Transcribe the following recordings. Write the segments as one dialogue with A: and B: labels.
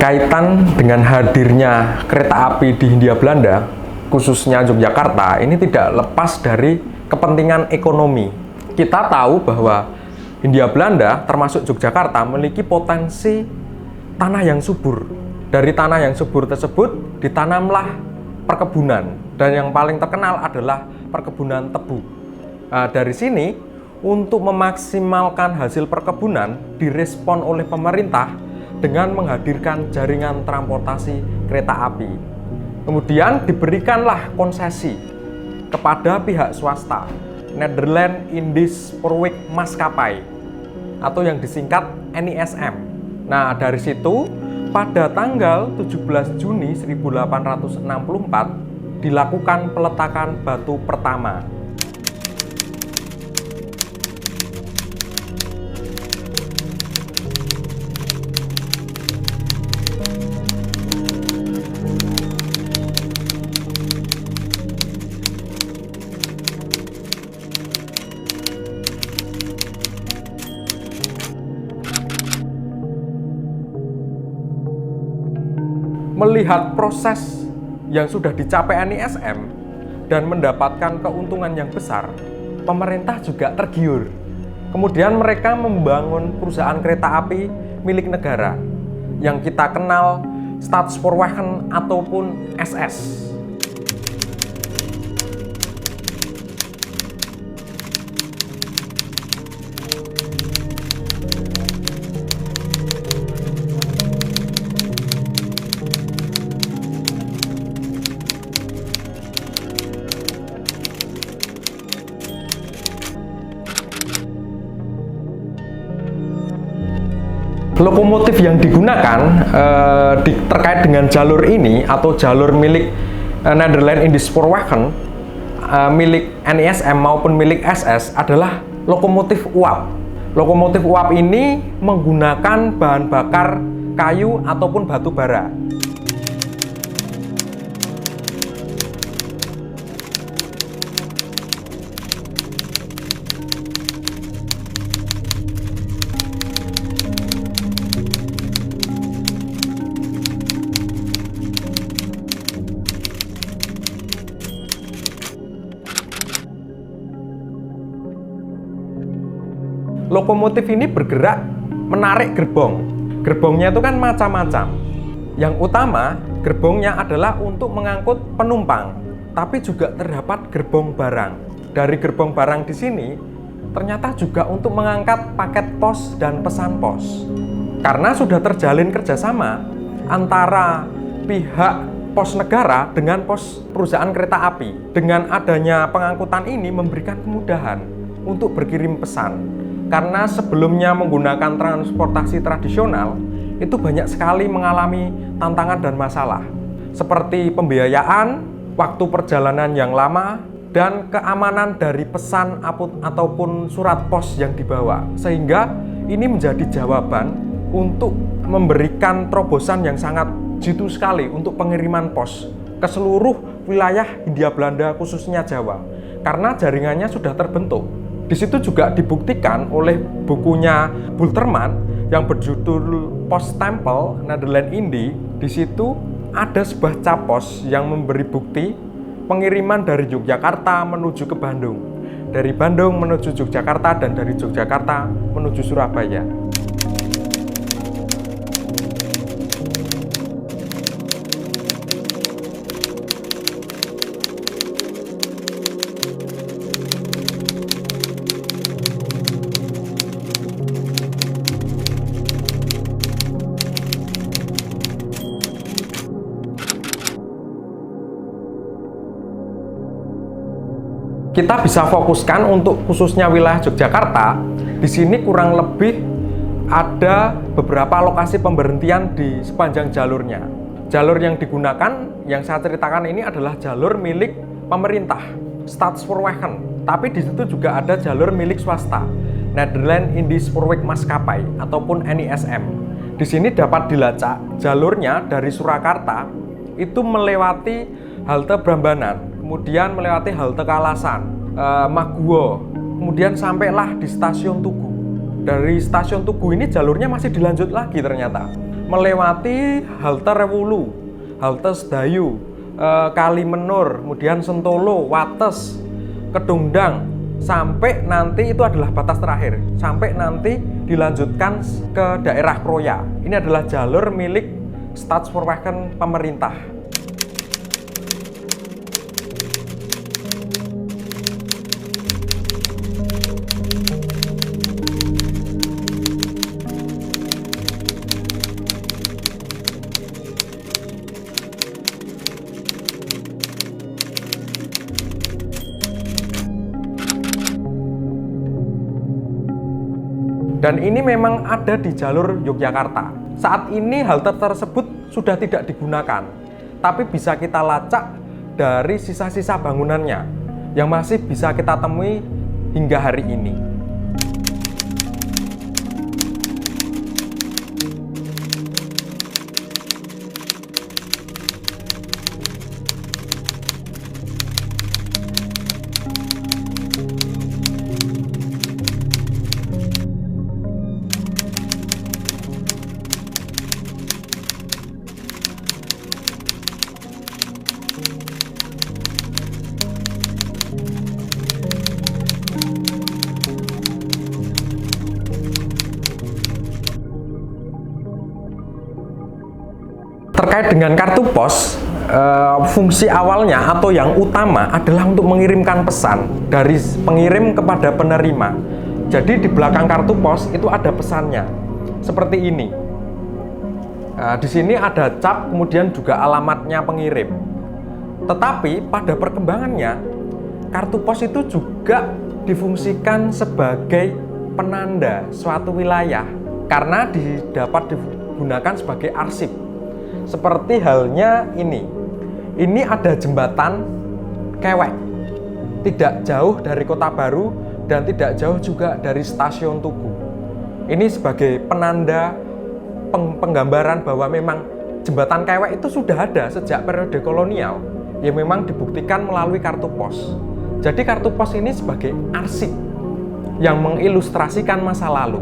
A: berkaitan dengan hadirnya kereta api di Hindia Belanda, khususnya Yogyakarta, ini tidak lepas dari kepentingan ekonomi. Kita tahu bahwa Hindia Belanda, termasuk Yogyakarta, memiliki potensi tanah yang subur. Dari tanah yang subur tersebut ditanamlah perkebunan, dan yang paling terkenal adalah perkebunan tebu. Dari sini, untuk memaksimalkan hasil perkebunan, direspon oleh pemerintah dengan menghadirkan jaringan transportasi kereta api. Kemudian diberikanlah konsesi kepada pihak swasta, Nederland Indisch Spoorweg Maskapai, atau yang disingkat NISM. Nah, dari situ pada tanggal 17 Juni 1864 dilakukan peletakan batu pertama. Melihat proses yang sudah dicapai NISM dan mendapatkan keuntungan yang besar, pemerintah juga tergiur. Kemudian mereka membangun perusahaan kereta api milik negara yang kita kenal Staatspoorwegen ataupun SS. Lokomotif yang digunakan terkait dengan jalur ini atau jalur milik Nederland Indisch Spoorwegen milik NISM maupun milik SS adalah lokomotif uap. Lokomotif uap ini menggunakan bahan bakar kayu ataupun batu bara. Lokomotif ini bergerak menarik gerbong. Gerbongnya itu kan macam-macam. Yang utama, gerbongnya adalah untuk mengangkut penumpang, tapi juga terdapat gerbong barang. Dari gerbong barang di sini, ternyata juga untuk mengangkat paket pos dan pesan pos. Karena sudah terjalin kerjasama antara pihak pos negara dengan pos perusahaan kereta api. Dengan adanya pengangkutan ini memberikan kemudahan untuk berkirim pesan. Karena sebelumnya menggunakan transportasi tradisional, itu banyak sekali mengalami tantangan dan masalah, seperti pembiayaan, waktu perjalanan yang lama, dan keamanan dari pesan ataupun surat pos yang dibawa. Sehingga ini menjadi jawaban untuk memberikan terobosan yang sangat jitu sekali untuk pengiriman pos ke seluruh wilayah Hindia Belanda, khususnya Jawa, karena jaringannya sudah terbentuk. Di situ juga dibuktikan oleh bukunya Bulterman yang berjudul Posttempel Nederland Indie. Di situ ada sebuah cap pos yang memberi bukti pengiriman dari Yogyakarta menuju ke Bandung, dari Bandung menuju Yogyakarta, dan dari Yogyakarta menuju Surabaya. Kita bisa fokuskan untuk khususnya wilayah Yogyakarta. Di sini kurang lebih ada beberapa lokasi pemberhentian di sepanjang jalurnya. Jalur yang digunakan, yang saya ceritakan ini adalah jalur milik pemerintah, Staatspoorwegen. Tapi di situ juga ada jalur milik swasta, Nederland Indisch Spoorweg Maskapai ataupun NISM. Di sini dapat dilacak jalurnya dari Surakarta itu melewati halte Brambanan, kemudian melewati halte Kalasan, Maguwo, kemudian sampailah di stasiun Tugu. Dari stasiun Tugu ini jalurnya masih dilanjut lagi ternyata. melewati halte Rewulu, halte Sedayu, Kalimenur, kemudian Sentolo, Wates, Kedungdang, sampai nanti itu adalah batas terakhir, sampai nanti dilanjutkan ke daerah Kroya. Ini adalah jalur milik Staatsverwagen pemerintah. Dan ini memang ada di jalur Yogyakarta. Saat ini halte tersebut sudah tidak digunakan, tapi bisa kita lacak dari sisa-sisa bangunannya yang masih bisa kita temui hingga hari ini. Terkait dengan kartu pos, fungsi awalnya atau yang utama adalah untuk mengirimkan pesan dari pengirim kepada penerima. Jadi di belakang kartu pos itu ada pesannya, seperti ini. Di sini ada cap, kemudian juga alamatnya pengirim. Tetapi pada perkembangannya, kartu pos itu juga difungsikan sebagai penanda suatu wilayah karena dapat digunakan sebagai arsip. Seperti halnya ini. Ini ada jembatan Kewek. Tidak jauh dari Kota Baru dan tidak jauh juga dari stasiun Tugu. Ini sebagai penanda penggambaran bahwa memang jembatan Kewek itu sudah ada sejak periode kolonial, yang memang dibuktikan melalui kartu pos. Jadi kartu pos ini sebagai arsip yang mengilustrasikan masa lalu.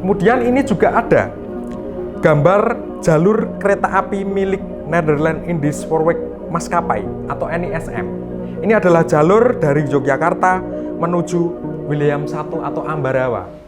A: Kemudian ini juga ada gambar jalur kereta api milik Nederland Indisch Spoorweg Maskapai atau NISM. Ini adalah jalur dari Yogyakarta menuju William I atau Ambarawa.